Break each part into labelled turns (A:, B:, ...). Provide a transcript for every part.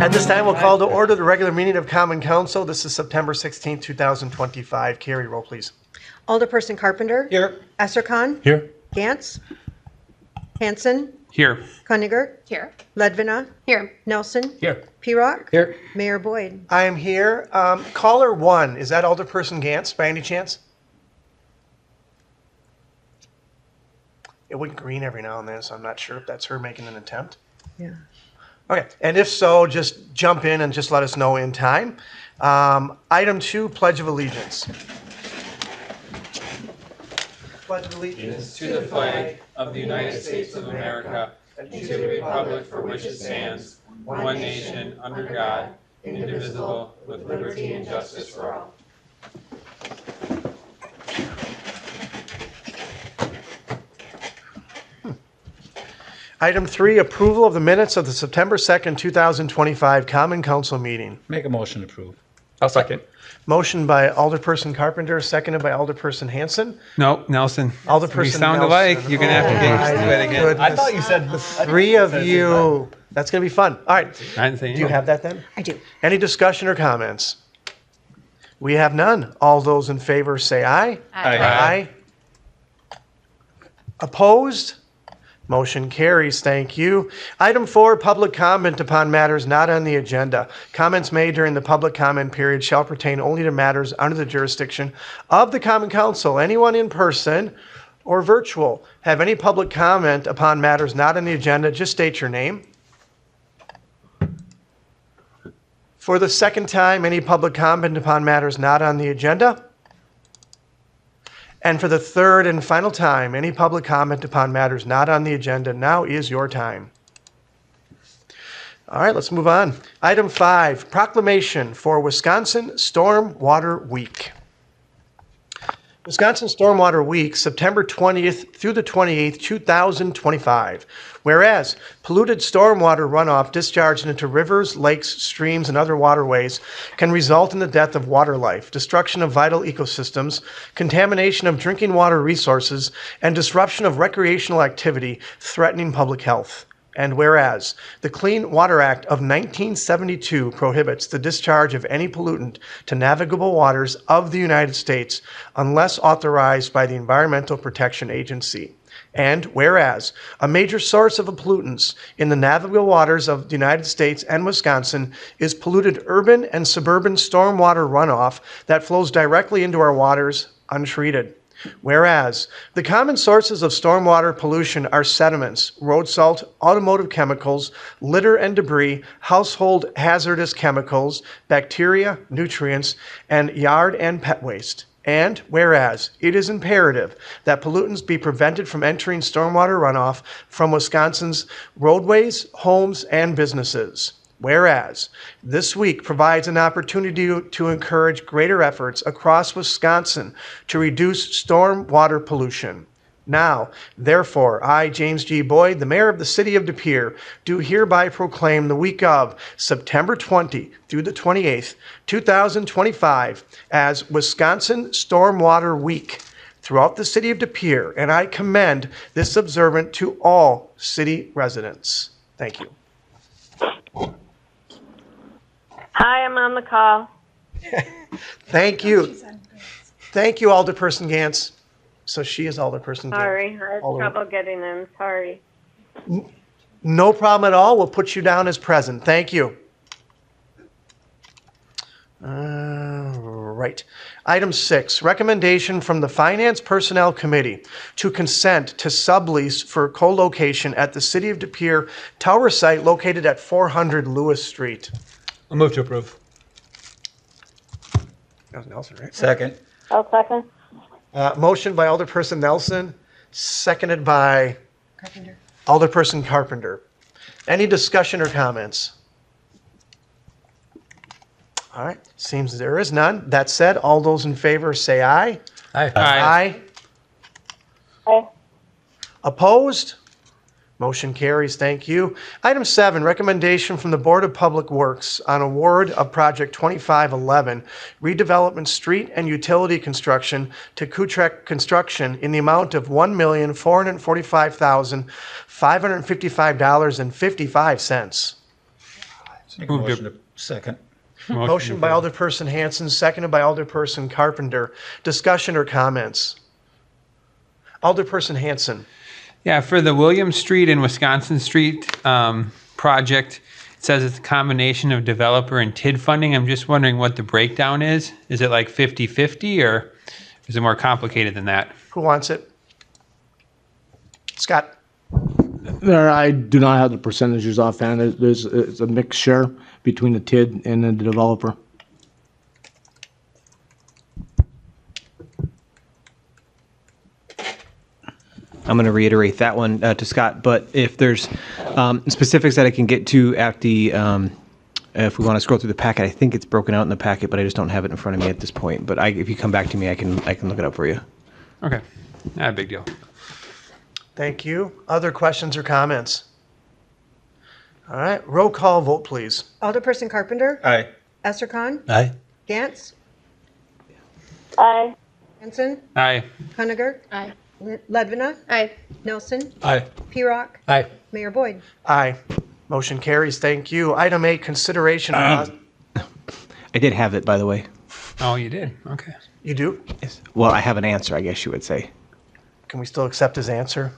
A: At this time, we'll call to order the regular meeting of Common Council. This is September 16, 2025. Carrie, roll please.
B: Alderperson Carpenter.
C: Here.
B: Esserkan.
C: Here.
B: Gantz. Hanson.
C: Here.
B: Kundiger.
D: Here.
B: Ledvina.
D: Here.
B: Nelson.
C: Here.
B: Pirock.
C: Here.
B: Mayor Boyd.
A: I am here. Caller 1, is that Alderperson Gantz by any chance? It went green every now and then, so I'm not sure if that's her making an attempt.
B: Yeah.
A: Okay, and if so, just jump in and just let us know in time. Item 2, Pledge of Allegiance. Pledge of Allegiance
E: to the flag of the United States of America and to the republic for which it stands, one nation, under God, indivisible, with liberty and justice for all.
A: Item 3, approval of the minutes of the September 2nd, 2025 Common Council meeting.
C: Make a motion to approve. I'll second.
A: Motion by Alderperson Carpenter, seconded by Alderperson Hanson.
E: No, Nelson.
A: Alderperson
E: We sound
A: Nelson.
E: alike. You're going to have to get used to it again.
A: Goodness.
C: I thought you said
A: 3 of you. That's going to be fun. All right.
E: I didn't say
A: Do you have that then?
B: I do.
A: Any discussion or comments? We have none. All those in favor say aye.
C: Aye.
A: Opposed? Motion carries. Thank you. Item 4, public comment upon matters not on the agenda. Comments made during the public comment period shall pertain only to matters under the jurisdiction of the Common Council. Anyone in person or virtual have any public comment upon matters not on the agenda, just state your name. For the second time, any public comment upon matters not on the agenda? And for the third and final time, any public comment upon matters not on the agenda, now is your time. All right, let's move on. Item 5, proclamation for Wisconsin Stormwater Week. Wisconsin Stormwater Week, September 20th through the 28th, 2025. Whereas polluted stormwater runoff discharged into rivers, lakes, streams, and other waterways can result in the death of water life, destruction of vital ecosystems, contamination of drinking water resources, and disruption of recreational activity threatening public health. And whereas the Clean Water Act of 1972 prohibits the discharge of any pollutant to navigable waters of the United States unless authorized by the Environmental Protection Agency. And whereas a major source of pollutants in the navigable waters of the United States and Wisconsin is polluted urban and suburban stormwater runoff that flows directly into our waters untreated. Whereas the common sources of stormwater pollution are sediments, road salt, automotive chemicals, litter and debris, household hazardous chemicals, bacteria, nutrients, and yard and pet waste. And whereas it is imperative that pollutants be prevented from entering stormwater runoff from Wisconsin's roadways, homes, and businesses. Whereas this week provides an opportunity to encourage greater efforts across Wisconsin to reduce stormwater pollution. Now, therefore, I, James G. Boyd, the mayor of the City of De Pere, do hereby proclaim the week of September 20 through the 28th, 2025 as Wisconsin Stormwater Week throughout the City of De Pere, and I commend this observance to all city residents. Thank you.
F: Hi, I'm on the call.
A: Thank you. Thank you, Alderperson Gantz. So she is Alderperson Gantz.
F: Sorry, I had trouble getting in. Sorry.
A: No problem at all. We'll put you down as present. Thank you. Right. Item 6, recommendation from the Finance Personnel Committee to consent to sublease for colocation at the City of De Pere tower site located at 400 Lewis Street.
C: I'll move to approve.
A: That was Nelson, right?
C: Second.
F: I'll second.
A: Motion by Alderperson Nelson, seconded by
B: Carpenter.
A: Alderperson Carpenter. Any discussion or comments? All right, seems there is none. That said, all those in favor say aye.
C: Aye.
A: Aye.
F: Aye.
A: Opposed? Motion carries. Thank you. Item 7, recommendation from the Board of Public Works on award of Project 2511, redevelopment street and utility construction to Kruczek Construction in the amount of $1,445,555.55.
C: Make a
E: Move to-
C: motion to second.
A: Motion by Alderperson Hanson, seconded by Alderperson Carpenter. Discussion or comments? Alderperson Hanson.
E: Yeah, for the William Street and Wisconsin Street project, it says it's a combination of developer and TID funding. I'm just wondering what the breakdown is. Is it like 50-50 or is it more complicated than that?
A: Who wants it? Scott.
D: There, I do not have the percentages offhand. It's a mixed share between the TID and the developer.
G: I'm going to reiterate that one to Scott, but if there's specifics that I can get to at the, if we want to scroll through the packet, I think it's broken out in the packet, but I just don't have it in front of me at this point. But if you come back to me, I can look it up for you.
E: Okay, not a big deal.
A: Thank you. Other questions or comments? All right, roll call vote, please.
B: Alderperson Carpenter.
C: Aye.
B: Essercon.
C: Aye.
B: Gantz.
F: Aye.
B: Hanson.
E: Aye.
B: Cuniger.
H: Aye.
B: Ledvina.
H: Aye.
B: Nelson.
C: Aye.
B: Pirock.
C: Aye.
B: Mayor Boyd.
A: Aye. Motion carries. Thank you. Item 8, consideration.
G: I did have it, by the way.
E: Oh, you did? Okay.
A: You do?
G: Yes. Well, I have an answer, I guess you would say.
A: Can we still accept his answer?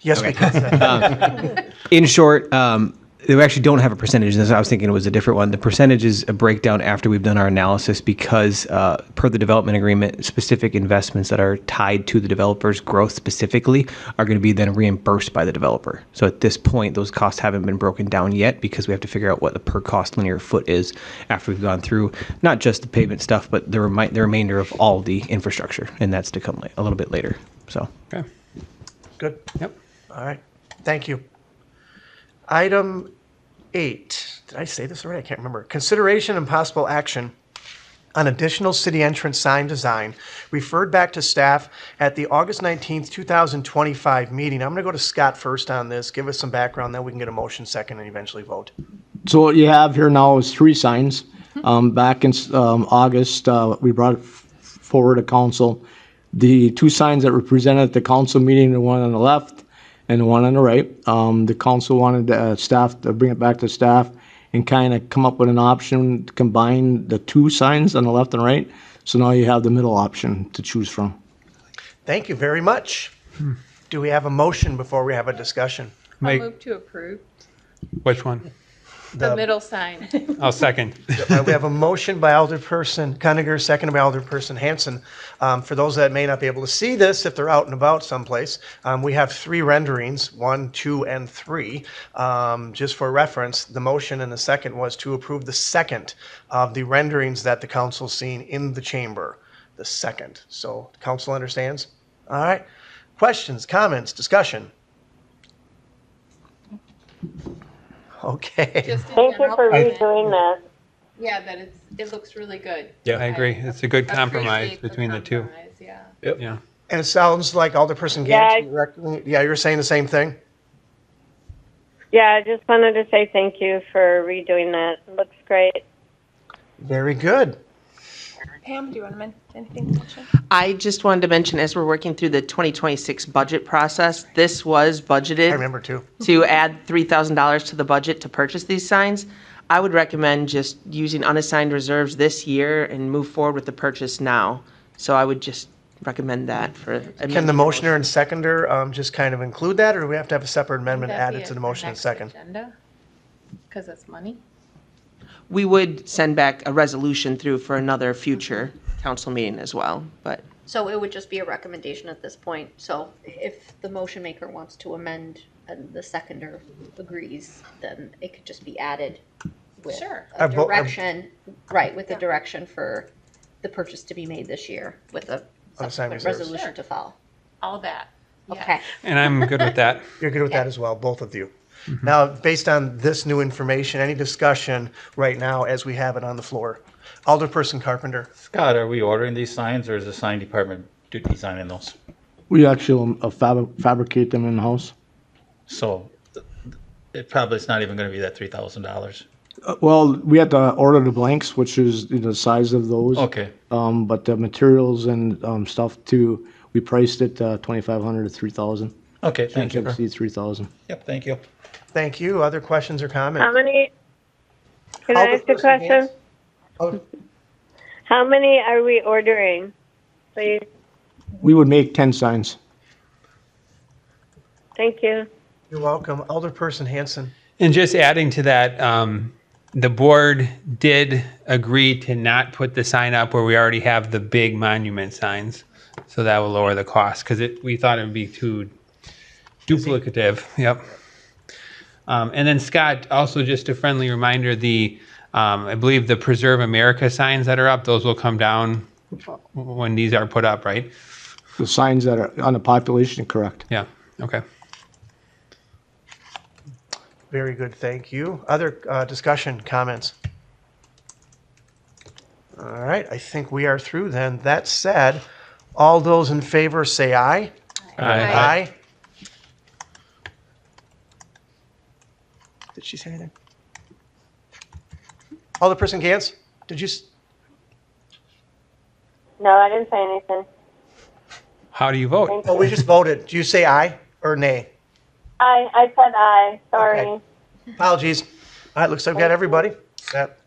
A: Yes, we can.
G: In short, they actually don't have a percentage. I was thinking it was a different one. The percentage is a breakdown after we've done our analysis because per the development agreement, specific investments that are tied to the developer's growth specifically are going to be then reimbursed by the developer. So at this point, those costs haven't been broken down yet because we have to figure out what the per cost linear foot is after we've gone through not just the pavement stuff, but the remainder of all the infrastructure. And that's to come a little bit later. So.
E: Okay.
A: Good.
E: Yep.
A: All right. Thank you. Item 8. Did I say this already? I can't remember. Consideration and possible action on additional city entrance sign design referred back to staff at the August 19th, 2025 meeting. I'm going to go to Scott first on this. Give us some background, then we can get a motion second and eventually vote.
D: So what you have here now is 3 signs. Back in August, we brought it forward to council. The 2 signs that were presented at the council meeting, the one on the left and the one on the right. The council wanted staff to bring it back to staff and kind of come up with an option to combine the 2 signs on the left and right. So now you have the middle option to choose from.
A: Thank you very much. Do we have a motion before we have a discussion?
H: I'll move to approve
E: Which one?
H: the middle sign.
E: I'll second.
A: We have a motion by Alderperson Cuniger, seconded by Alderperson Hanson. For those that may not be able to see this, if they're out and about someplace, we have 3 renderings, 1, 2, and 3. Just for reference, the motion and the second was to approve the second of the renderings that the council's seen in the chamber. The second. So the council understands? All right. Questions, comments, discussion? Okay.
H: Just in
F: Thank you
H: general,
F: for
H: comment.
F: redoing that.
H: Yeah, that it looks really good.
E: Yeah, I agree. It's a good compromise
H: Appreciate
E: between the 2.
H: compromise, Yeah.
E: Yeah.
A: And it sounds like Alderperson
F: Yeah,
A: Gantz, you were saying the same thing?
F: Yeah, I just wanted to say thank you for redoing that. It looks great.
A: Very good.
H: Pam, do you want to mention anything to mention?
I: I just wanted to mention, as we're working through the 2026 budget process, this was
A: I
I: budgeted
A: remember too.
I: to add $3,000 to the budget to purchase these signs. I would recommend just using unassigned reserves this year and move forward with the purchase now. So I would just recommend that for.
A: Can the motioner and seconder just kind of include that, or do we have to have a separate amendment added to the motion and second?
H: Because it's money.
I: We would send back a resolution through for another future council meeting as well, but.
J: So it would just be a recommendation at this point. So if the motion maker wants to amend and the seconder agrees, then it could just be added with
H: Sure.
J: a direction, right, with the direction for the purchase to be made this year with a
A: Unassigned
J: subsequent
A: reserves.
J: resolution
H: Sure.
J: to follow.
H: All that. Yeah.
J: Okay.
E: And I'm good with that.
A: You're good with that as well, both of you. Now, based on this new information, any discussion right now as we have it on the floor? Alderperson Carpenter.
C: Scott, are we ordering these signs or is the sign department designing those?
D: We actually fabricate them in-house.
C: So it probably is not even going to be that $3,000.
D: Well, we had to order the blanks, which is the size of those.
C: Okay.
D: But the materials and stuff too, we priced it $2,500 to $3,000.
C: Okay, thank you.
D: Can't exceed $3,000.
C: Yep, thank you.
A: Thank you. Other questions or
F: How
A: comments?
F: Can I ask a
A: Alderperson
F: question?
A: Hans? Oh,
F: How many are we ordering, please?
D: We would make 10 signs.
F: Thank you.
A: you're welcome. Alderperson Hanson.
E: And just adding to that, the board did agree to not put the sign up where we already have the big monument signs. So that will lower the cost because we thought it would be too duplicative. Yep. And then Scott, also just a friendly reminder, I believe the Preserve America signs that are up, those will come down when these are put up, right?
D: The signs that are on the population, correct.
E: Yeah, okay.
A: Very good, thank you. Other discussion, comments? All right, I think we are through then. That said, all those in favor say aye. Aye. Did she say anything? Alderperson Gantz, did you?
F: No, I didn't say anything.
E: How do you vote?
F: Thank
A: Oh,
F: you.
A: we just voted. Do you say aye or nay?
F: I said aye. Sorry.
A: Okay. Apologies. All right, looks like we got everybody. That,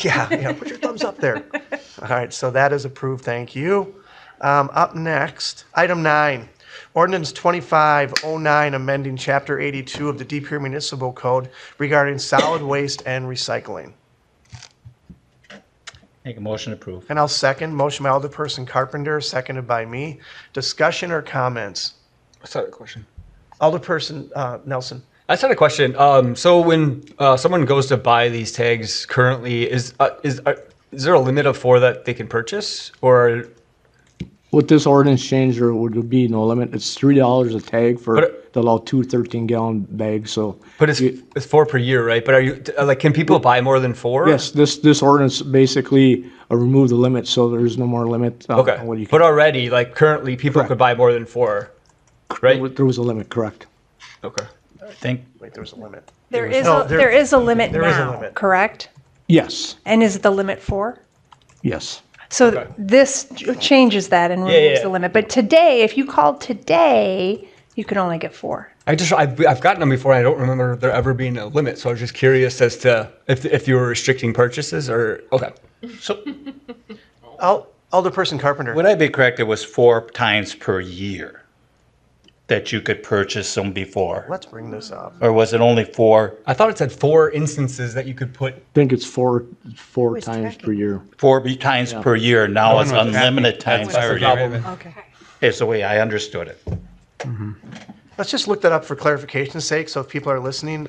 A: yeah, put your thumbs up there. All right, so that is approved, thank you. Up next, item 9, Ordinance 2509, amending Chapter 82 of the DPMC Municipal Code regarding solid waste and recycling.
C: Make a motion to approve.
A: And I'll second. Motion by Alderperson Carpenter, seconded by me. Discussion or comments?
K: I just had a question.
A: Alderperson Nelson.
K: I just had a question. So when someone goes to buy these tags currently, is there a limit of 4 that they can purchase, or?
D: With this ordinance change, there would be no limit. It's $3 a tag for
K: But-
D: the allow 2 13-gallon bags, so.
K: But it's 4 per year, right? But are you like, can people buy more than 4?
D: Yes, this ordinance basically remove the limit, so there's no more limit.
K: Okay.
D: On what you
K: But
D: can.
K: already, like currently, people
D: Correct.
K: could buy more than 4, right?
D: There was a limit, correct.
K: Okay.
C: I think
A: Wait, there was a limit.
L: There is
A: no,
L: a, there is a limit
A: there is a
L: now,
A: limit.
L: correct?
D: Yes,
L: And is the limit 4?
D: yes.
L: So
K: Okay.
L: this changes that and removes
K: yeah.
L: the limit. But today, if you called today, you could only get 4.
K: I've gotten them before. I don't remember there ever being a limit, so I was just curious as to if you were restricting purchases or okay.
C: so.
A: Alderperson Carpenter.
C: Would I be correct? It was 4 times per year that you could purchase them before,
A: Let's bring this up.
C: or was it only 4?
K: I thought it said 4 instances that you could put.
D: I think it's four
B: was
D: times
B: tracking?
D: per year.
C: 4 times per year. Now it's
E: one was
C: unlimited
E: tracking.
C: times
E: That's
C: per
E: why we're
C: year.
E: getting rid of it.
B: Okay.
C: It's the way I understood it.
A: Let's just look that up for clarification's sake, so if people are listening,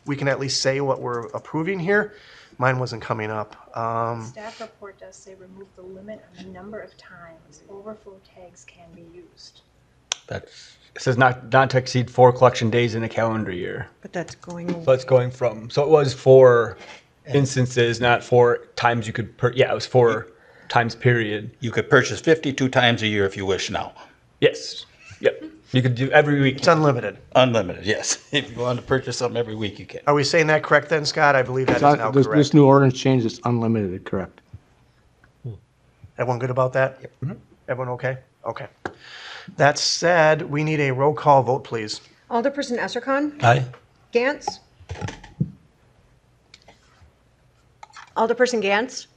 A: we can at least say what we're approving here. Mine wasn't coming up.
M: Staff report does say remove the limit on the number of times overflow tags can be used.
K: That's it says not to exceed 4 collection days in a calendar year.
B: But that's going
K: So it's going from, so it was 4 instances, not 4 times you could it was 4 times period.
C: You could purchase 52 times a year if you wish now.
K: Yes. Yep. You could do every week.
A: It's unlimited.
C: Unlimited, yes. If you want to purchase something every week, you can.
A: Are we saying that correct then, Scott? I believe that is now
D: This
A: correct.
D: new ordinance change is unlimited, correct?
A: Everyone good about that? Yep. Everyone okay? Okay. That said, we need a roll call vote, please.
B: Alderperson Essercon?
C: Aye.
B: Gantz? Alderperson Gantz?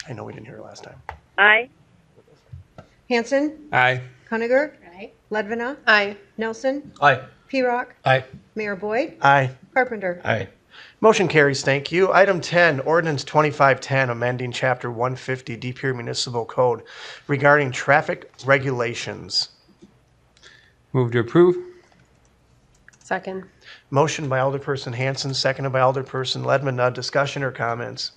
A: I know we didn't hear it last time.
F: Aye.
B: Hanson?
E: Aye.
B: Coniger?
H: Aye.
B: Ledvina?
H: Aye.
B: Nelson?
K: Aye.
B: P-Rock?
C: Aye.
B: Mayor Boyd?
A: Aye.
B: Carpenter?
C: Aye.
A: Motion carries, thank you. Item 10, Ordinance 2510, amending Chapter 150 DPMC Municipal Code regarding traffic regulations.
E: Move to approve?
H: Second.
A: Motion by Alderperson Hanson, seconded by Alderperson Ledman. Discussion or comments?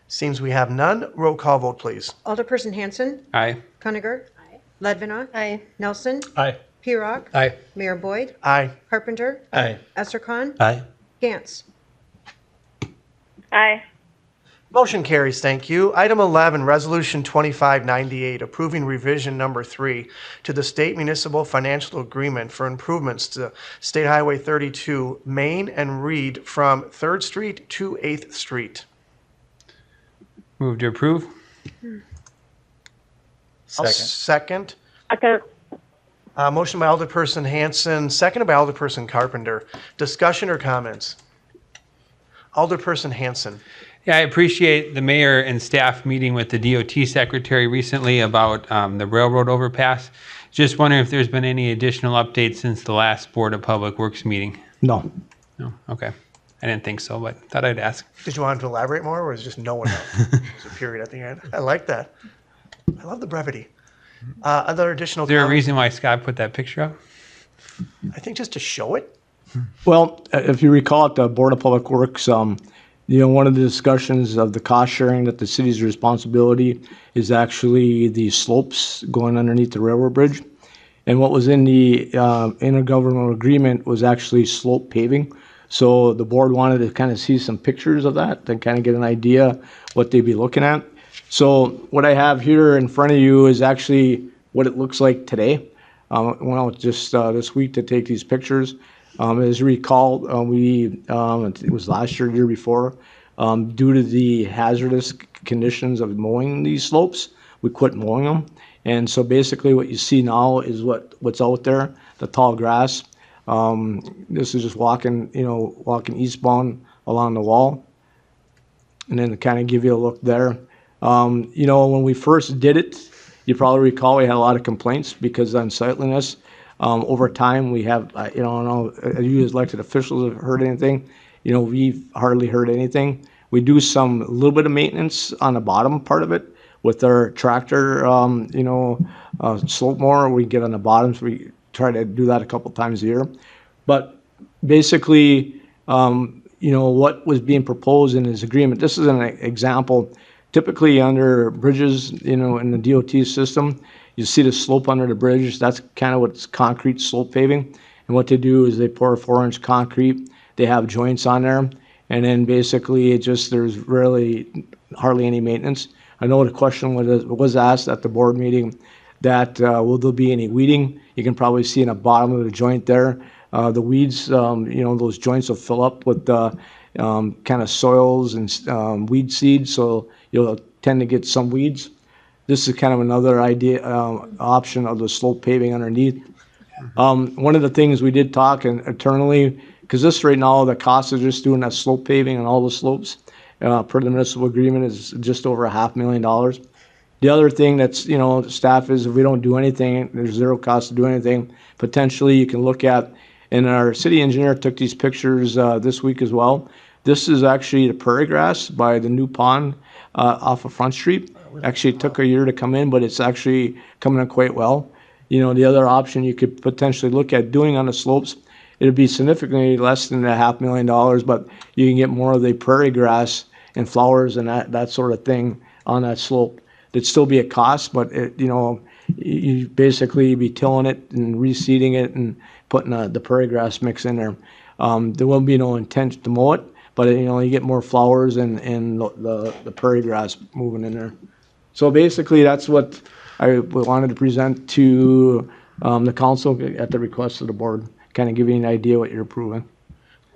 A: Seems we have none. Roll call vote, please.
B: Alderperson Hanson?
E: Aye.
B: Coniger?
H: Aye.
B: Ledvina?
H: Aye.
B: Nelson?
K: Aye.
B: P-Rock?
K: Aye.
B: Mayor Boyd?
A: Aye.
B: Carpenter?
C: Aye.
B: Essercon?
C: Aye.
B: Gantz?
F: Aye.
A: Motion carries, thank you. Item 11, Resolution 2598, approving revision number 3 to the State Municipal Financial Agreement for improvements to State Highway 32, Main and Reid from 3rd Street to 8th Street.
E: Move to approve?
A: I'll
C: Second.
A: second.
F: Second.
A: Motion by Alderperson Hanson, seconded by Alderperson Carpenter. Discussion or comments? Alderperson Hanson.
E: Yeah, I appreciate the mayor and staff meeting with the DOT secretary recently about the railroad overpass. Just wondering if there's been any additional updates since the last Board of Public Works meeting.
D: No.
E: No, okay. I didn't think so, but thought I'd ask.
A: Did you want him to elaborate more, or is it just no one knows? There's a period at the end. I like that. I love the brevity. Other additional
E: Is there a
A: comments?
E: reason why Scott put that picture up?
A: I think just to show it.
D: Well, if you recall at the Board of Public Works, one of the discussions of the cost sharing that the city's responsibility is actually the slopes going underneath the railroad bridge. And what was in the intergovernmental agreement was actually slope paving. So the board wanted to kind of see some pictures of that to kind of get an idea what they'd be looking at. So what I have here in front of you is actually what it looks like today. I went out just this week to take these pictures. As you recall, it was last year, year before, due to the hazardous conditions of mowing these slopes, we quit mowing them. And so basically what you see now is what's out there, the tall grass. This is just walking eastbound along the wall. And then to kind of give you a look there. When we first did it, you probably recall we had a lot of complaints because of unsightliness. Over time, we have, I don't know if you as elected officials have heard anything. We've hardly heard anything. We do a little bit of maintenance on the bottom part of it with our tractor, slope mower. We get on the bottoms. We try to do that a couple times a year. But basically, what was being proposed in this agreement, this is an example. Typically under bridges, in the DOT system, you see the slope under the bridge. That's kind of what's concrete slope paving. And what they do is they pour 4-inch concrete. They have joints on there. And then basically there's really hardly any maintenance. I know the question was asked at the board meeting that will there be any weeding? You can probably see in the bottom of the joint there. The weeds, those joints will fill up with kind of soils and weed seeds. So you'll tend to get some weeds. This is kind of another option of the slope paving underneath. One of the things we did talk internally, because this right now, the cost of just doing that slope paving on all the slopes, per the municipal agreement, is just over $500,000. The other thing that's, staff is if we don't do anything, there's zero cost to do anything. Potentially you can look at, and our city engineer took these pictures this week as well. This is actually the prairie grass by the new pond off of Front Street. Actually, it took a year to come in, but it's actually coming in quite well. The other option you could potentially look at doing on the slopes, it would be significantly less than $500,000, but you can get more of the prairie grass and flowers and that sort of thing on that slope. It'd still be a cost, but you basically be tilling it and reseeding it and putting the prairie grass mix in there. There will be no intent to mow it, but you get more flowers and the prairie grass moving in there. So basically, that's what I wanted to present to the council at the request of the board, kind of give you an idea what you're approving.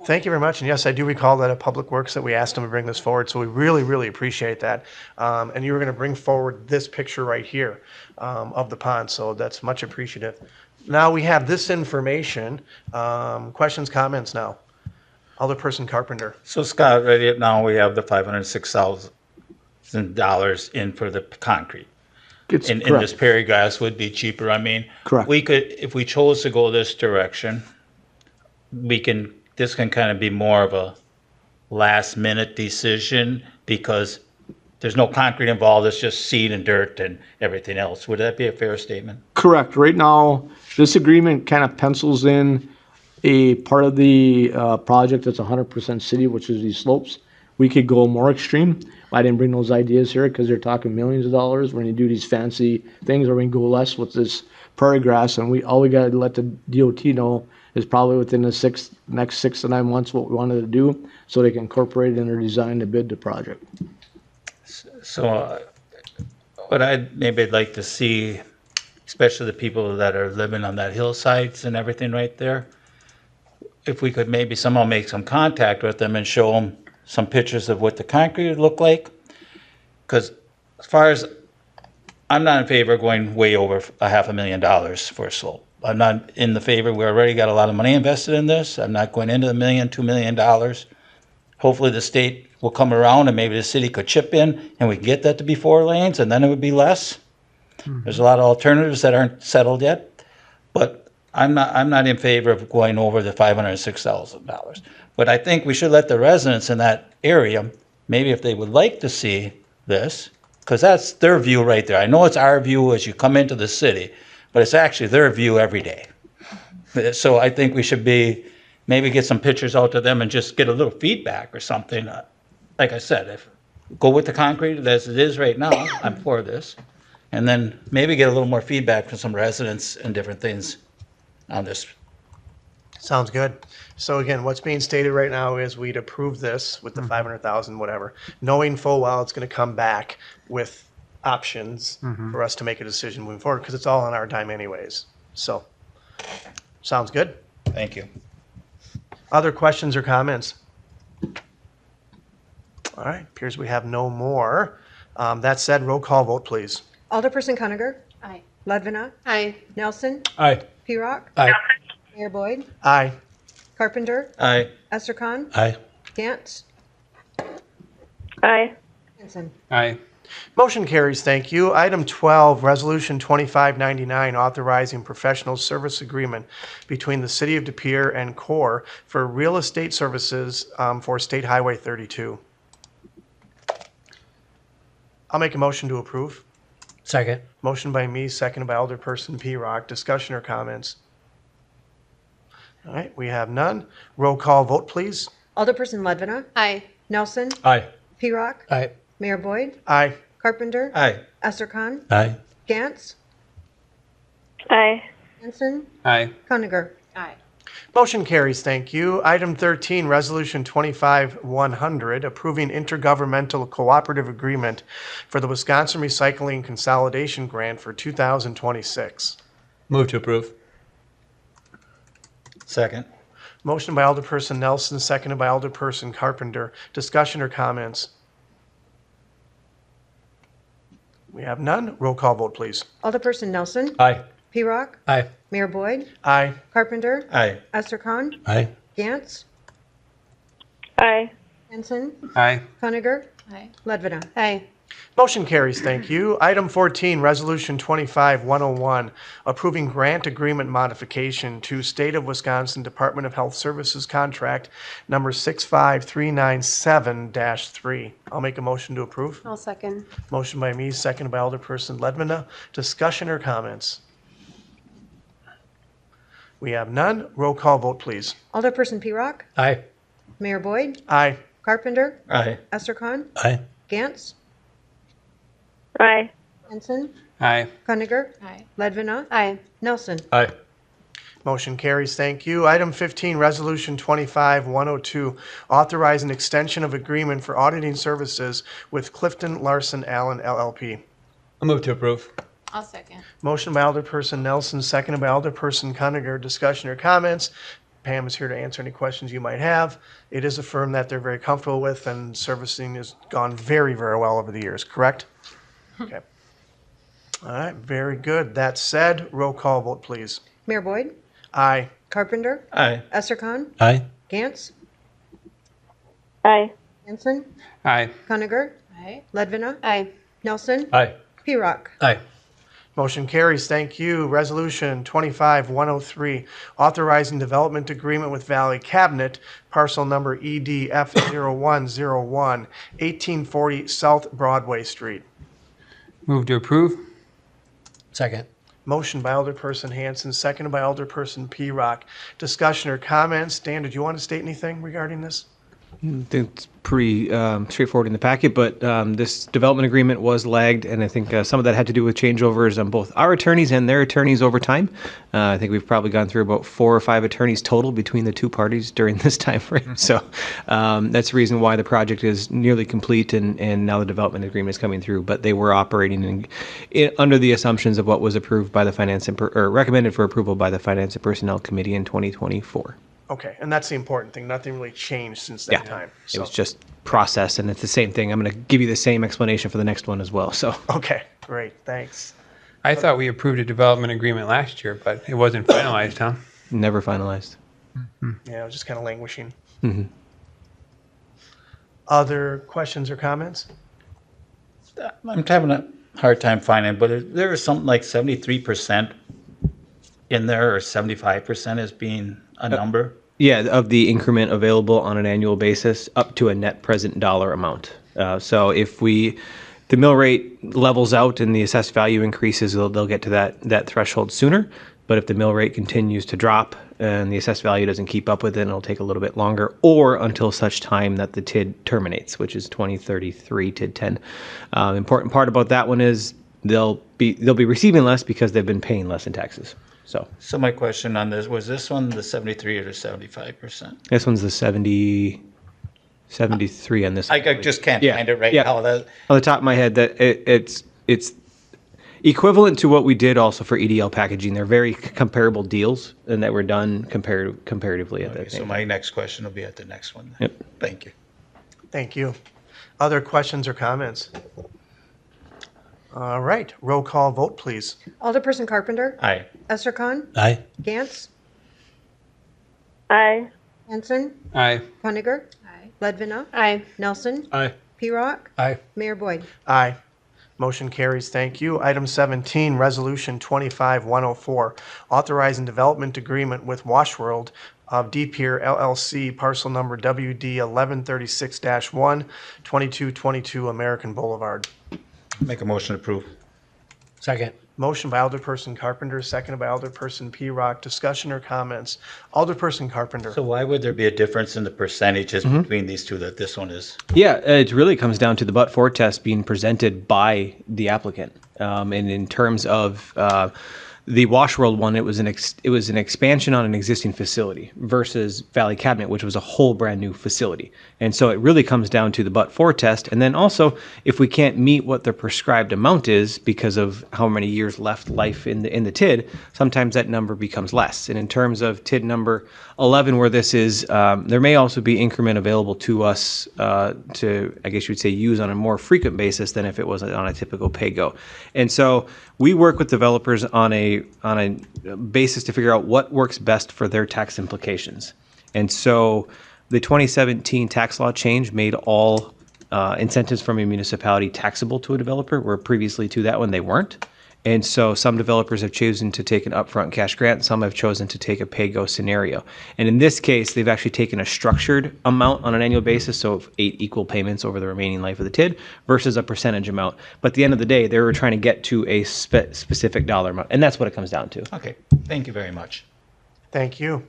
A: Thank you very much. And yes, I do recall that at Public Works that we asked them to bring this forward. So we really, really appreciate that. And you were going to bring forward this picture right here of the pond. So that's much appreciative. Now we have this information. Questions, comments now? Alderperson Carpenter.
C: So Scott, right now we have the $506,000 in for the concrete. And this prairie grass would be cheaper. I mean,
D: correct.
C: We could, if we chose to go this direction, this can kind of be more of a last minute decision because there's no concrete involved. It's just seed and dirt and everything else. Would that be a fair statement?
D: Correct. Right now, this agreement kind of pencils in a part of the project that's 100% city, which is these slopes. We could go more extreme. I didn't bring those ideas here because they're talking millions of dollars when you do these fancy things, or we can go less with this prairie grass. And all we got to let the DOT know is probably within the next 6 to 9 months what we wanted to do, so they can incorporate it in their design to bid the project.
C: So what I'd like to see, especially the people that are living on that hillsides and everything right there, if we could maybe somehow make some contact with them and show them some pictures of what the concrete would look like. Because as far as, I'm not in favor of going way over $500,000 for a slope. I'm not in the favor. We already got a lot of money invested in this. I'm not going into the $1 million, $2 million. Hopefully the state will come around and maybe the city could chip in and we can get that to be 4 lanes and then it would be less. There's a lot of alternatives that aren't settled yet, but I'm not in favor of going over the $506,000. But I think we should let the residents in that area, maybe if they would like to see this, because that's their view right there. I know it's our view as you come into the city, but it's actually their view every day. So I think we should maybe get some pictures out to them and just get a little feedback or something. Like I said, go with the concrete as it is right now. I'm for this. And then maybe get a little more feedback from some residents and different things on this.
A: Sounds good. So again, what's being stated right now is we'd approve this with the 500,000, whatever, knowing full well it's going to come back with options for us to make a decision moving forward, because it's all on our dime anyways. So, sounds good.
C: Thank you.
A: Other questions or comments? All right, appears we have no more. That said, roll call vote, please.
B: Alderperson Conacher.
H: Aye.
B: Ledvina.
H: Aye.
B: Nelson.
K: Aye.
B: P-Rock.
K: Aye.
B: Mayor Boyd.
A: Aye.
B: Carpenter.
C: Aye.
B: Esther Khan.
K: Aye.
B: Gantz.
F: Aye.
B: Hanson.
E: Aye.
A: Motion carries, thank you. Item 12, Resolution 2599, authorizing professional service agreement between the City of De Pere and Corre for real estate services for State Highway 32. I'll make a motion to approve.
K: Second.
A: Motion by me, seconded by Alderperson P-Rock. Discussion or comments? All right, we have none. Roll call vote, please.
B: Alderperson Ledvina.
H: Aye.
B: Nelson.
K: Aye.
B: P-Rock.
K: Aye.
B: Mayor Boyd.
A: Aye.
B: Carpenter.
C: Aye.
B: Esther Khan.
K: Aye.
B: Gantz.
F: Aye.
B: Hanson.
E: Aye.
B: Conacher.
H: Aye.
A: Motion carries, thank you. Item 13, Resolution 25-100, approving intergovernmental cooperative agreement for the Wisconsin Recycling Consolidation Grant for 2026.
K: Move to approve.
C: Second.
A: Motion by Alderperson Nelson, seconded by Alderperson Carpenter. Discussion or comments? We have none. Roll call vote, please.
B: Alderperson Nelson.
K: Aye.
B: P-Rock.
K: Aye.
B: Mayor Boyd.
A: Aye.
B: Carpenter.
C: Aye.
B: Esther Khan.
K: Aye.
B: Gantz.
F: Aye.
B: Hanson.
E: Aye.
B: Conacher.
H: Aye.
B: Ledvina.
H: Aye.
A: Motion carries, thank you. Item 14, Resolution 25-101, approving grant agreement modification to State of Wisconsin Department of Health Services contract number 65397-3. I'll make a motion to approve.
H: I'll second.
A: Motion by me, seconded by Alderperson Ledvina. Discussion or comments? We have none. Roll call vote, please.
B: Alderperson P-Rock.
K: Aye.
B: Mayor Boyd.
A: Aye.
B: Carpenter.
C: Aye.
B: Esther Khan.
K: Aye.
B: Gantz.
F: Aye.
B: Hanson.
E: Aye.
B: Conacher.
H: Aye.
B: Ledvina.
H: Aye.
B: Nelson.
K: Aye.
A: Motion carries, thank you. Item 15, Resolution 25-102, authorizing extension of agreement for auditing services with CliftonLarsonAllen LLP.
K: I'll move to approve.
H: I'll second.
A: Motion by Alderperson Nelson, seconded by Alderperson Conacher. Discussion or comments? Pam is here to answer any questions you might have. It is a firm that they're very comfortable with, and servicing has gone very, very well over the years, correct? Okay. All right, very good. That said, roll call vote, please.
B: Mayor Boyd.
A: Aye.
B: Carpenter.
C: Aye.
B: Esther Khan.
K: Aye.
B: Gantz.
F: Aye.
B: Hanson.
E: Aye.
B: Conacher.
H: Aye.
B: Ledvina.
H: Aye.
B: Nelson.
K: Aye.
B: P-Rock.
K: Aye.
A: Motion carries. Thank you. Resolution 25-103, authorizing development agreement with Valley Cabinet, parcel number EDF0101, 1840 South Broadway Street.
E: Move to approve.
K: Second.
A: Motion by Alderperson Hanson, seconded by Alderperson P-Rock. Discussion or comments? Dan, did you want to state anything regarding this?
G: I think it's pretty straightforward in the packet, but this development agreement was lagged, and I think some of that had to do with changeovers on both our attorneys and their attorneys over time. I think we've probably gone through about 4 or 5 attorneys total between the two parties during this time frame. So that's the reason why the project is nearly complete, and now the development agreement is coming through. But they were operating under the assumptions of what was approved by the Finance or recommended for approval by the Finance and Personnel Committee in 2024.
A: Okay, and that's the important thing. Nothing really changed since that time.
G: It was just process, and it's the same thing. I'm going to give you the same explanation for the next one as well. So
A: Okay, great, thanks.
E: I thought we approved a development agreement last year, but it wasn't finalized, huh?
G: Never finalized.
A: Yeah, it was just kind of languishing.
G: Mhm.
A: Other questions or comments?
C: I'm having a hard time finding, but there is something like 73% in there, or 75% as being a number.
G: Yeah, of the increment available on an annual basis up to a net present dollar amount. So if the mill rate levels out and the assessed value increases, they'll get to that threshold sooner. But if the mill rate continues to drop and the assessed value doesn't keep up with it, it'll take a little bit longer, or until such time that the TID terminates, which is 2033 TID 10. Important part about that one is they'll be receiving less because they've been paying less in taxes.
C: So my question on this, was this one the 73 or the 75%?
G: This one's the 73 on this.
C: I just can't
G: Yeah,
C: find it right
G: yeah.
C: now.
G: On the top of my head, that it's equivalent to what we did also for EDL packaging. They're very comparable deals, and that were done comparatively at that
C: So
G: time.
C: my next question will be at the next one.
G: Yep.
C: Thank you.
A: Thank you. Other questions or comments? All right, roll call vote, please.
B: Alderperson Carpenter?
C: Aye.
B: Essercon?
C: Aye.
B: Gantz?
F: Aye.
B: Hanson?
E: Aye.
B: Hunniger?
M: Aye.
B: Ledvina?
H: Aye.
B: Nelson?
K: Aye.
B: P-Rock?
K: Aye.
B: Mayor Boyd?
A: Aye. Motion carries. Thank you. Item 17, Resolution 25-104, authorizing development agreement with Washworld of DPMC LLC, parcel number WD 1136-1, 2222 American Boulevard.
C: Make a motion to approve.
K: Second.
A: Motion by Alderperson Carpenter, seconded by Alderperson P-Rock. Discussion or comments? Alderperson Carpenter.
C: So why would there be a difference in the percentages between these two, that this one is?
G: Yeah, it really comes down to the but-for test being presented by the applicant. And in terms of the Washworld one, it was an expansion on an existing facility versus Valley Cabinet, which was a whole brand new facility. And so it really comes down to the but-for test. And then also, if we can't meet what the prescribed amount is because of how many years left life in the TID, sometimes that number becomes less. And in terms of TID number 11, where this is, there may also be increment available to us to, I guess you would say, use on a more frequent basis than if it was on a typical pay-go. And so we work with developers on a basis to figure out what works best for their tax implications. And so the 2017 tax law change made all incentives from a municipality taxable to a developer, where previously to that one they weren't. And so some developers have chosen to take an upfront cash grant, some have chosen to take a pay-go scenario. And in this case, they've actually taken a structured amount on an annual basis, so 8 equal payments over the remaining life of the TID, versus a percentage amount. But at the end of the day, they were trying to get to a specific dollar amount, and that's what it comes down to.
C: Okay, thank you very much.
A: Thank you.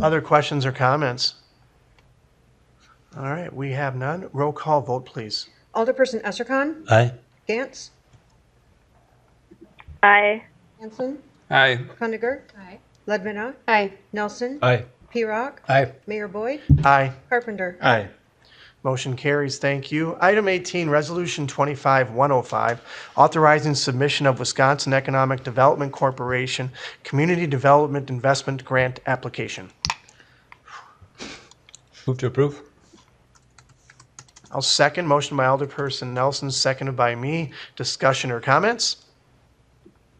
A: Other questions or comments? All right, we have none. Roll call vote, please.
B: Alderperson Essercon?
C: Aye.
B: Gantz?
F: Aye.
B: Hanson?
E: Aye.
B: Hunniger?
M: Aye.
B: Ledvina?
H: Aye.
B: Nelson?
K: Aye.
B: P-Rock?
K: Aye.
B: Mayor Boyd?
A: Aye.
B: Carpenter?
C: Aye.
A: Motion carries. Thank you. Item 18, Resolution 25-105, authorizing submission of Wisconsin Economic Development Corporation Community Development Investment Grant application.
K: Move to approve.
A: I'll second. Motion by Alderperson Nelson, seconded by me. Discussion or comments?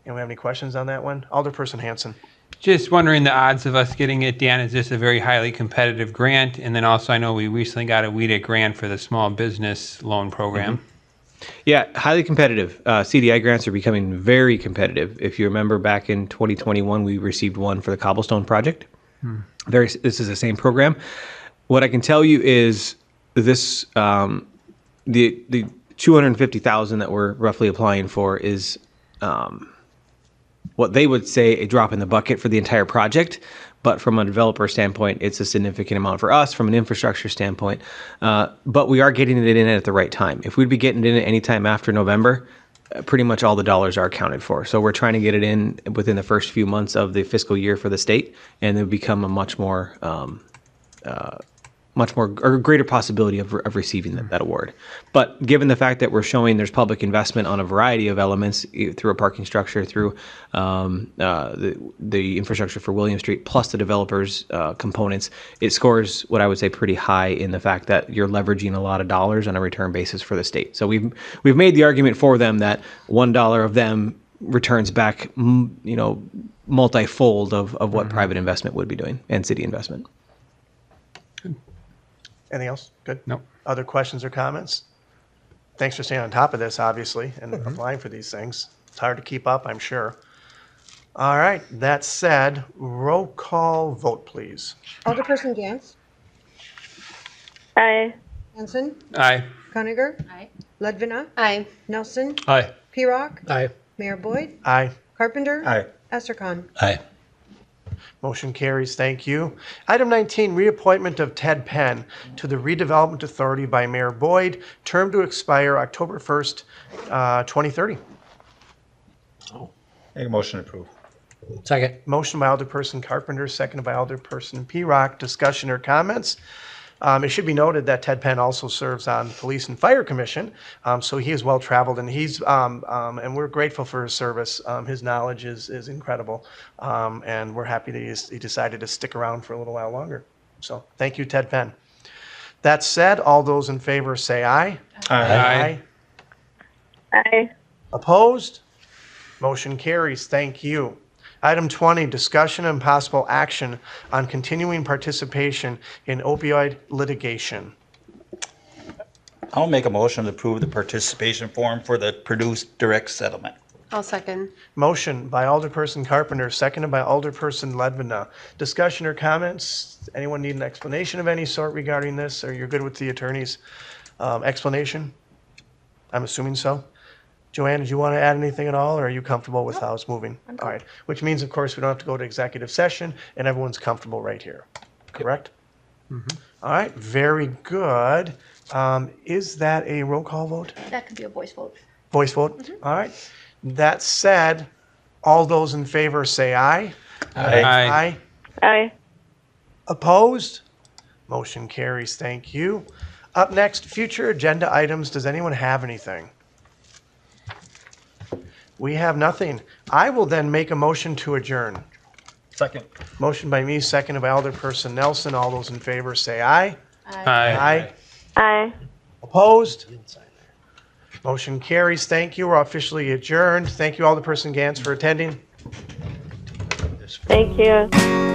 A: Anyone have any questions on that one? Alderperson Hanson.
E: Just wondering the odds of us getting it, Dan. Is this a very highly competitive grant? And then also, I know we recently got a WEDA grant for the small business loan program.
G: Yeah, highly competitive. CDI grants are becoming very competitive. If you remember back in 2021, we received one for the Cobblestone project. This is the same program. What I can tell you is this, the 250,000 that we're roughly applying for is what they would say a drop in the bucket for the entire project. But from a developer standpoint, it's a significant amount for us from an infrastructure standpoint. But we are getting it in at the right time. If we'd be getting it in any time after November, pretty much all the dollars are accounted for. So we're trying to get it in within the first few months of the fiscal year for the state, and it'll become a much more or greater possibility of receiving that award. But given the fact that we're showing there's public investment on a variety of elements through a parking structure, through the infrastructure for William Street, plus the developers' components, it scores what I would say pretty high in the fact that you're leveraging a lot of dollars on a return basis for the state. So we've made the argument for them that $1 of them returns back, multifold of what private investment would be doing and city investment.
A: Anything else? Good?
E: Nope.
A: Other questions or comments? Thanks for staying on top of this, obviously, and applying for these things. It's hard to keep up, I'm sure. All right, that said, roll call vote, please.
B: Alderperson Gantz.
F: Aye.
B: Hanson.
E: Aye.
B: Coniger.
J: Aye.
B: Ledvina.
H: Aye.
B: Nelson.
K: Aye.
B: P-Rock.
K: Aye.
B: Mayor Boyd.
A: Aye.
B: Carpenter.
K: Aye.
B: Estercon.
C: Aye.
A: Motion carries. Thank you. Item 19, reappointment of Ted Penn to the Redevelopment Authority by Mayor Boyd, term to expire October 1st, 2030.
C: Make a motion to approve.
K: Second.
A: Motion by Alderperson Carpenter, seconded by Alderperson P-Rock. Discussion or comments? It should be noted that Ted Penn also serves on Police and Fire Commission, so he is well-traveled, and and we're grateful for his service. His knowledge is incredible, and we're happy that he decided to stick around for a little while longer. So thank you, Ted Penn. That said, all those in favor say aye.
E: Aye.
F: Aye.
A: Opposed? Motion carries. Thank you. Item 20, discussion and possible action on continuing participation in opioid litigation.
C: I'll make a motion to approve the participation form for the produced direct settlement.
H: I'll second.
A: Motion by Alderperson Carpenter, seconded by Alderperson Ledvina. Discussion or comments? Anyone need an explanation of any sort regarding this, or you're good with the attorney's explanation? I'm assuming so. Joanne, did you want to add anything at all, or are you comfortable with how it's moving? All right, which means, of course, we don't have to go to executive session, and everyone's comfortable right here, correct? All right, very good. Is that a roll call vote?
J: That could be a voice vote.
A: Voice vote? All right. That said, all those in favor say aye.
E: Aye.
F: Aye.
A: Opposed? Motion carries. Thank you. Up next, future agenda items. Does anyone have anything? We have nothing. I will then make a motion to adjourn.
K: Second.
A: Motion by me, seconded by Alderperson Nelson. All those in favor say aye.
E: Aye.
F: Aye.
A: Opposed? Motion carries. Thank you. We're officially adjourned. Thank you, Alderperson Gantz, for attending.
F: Thank you.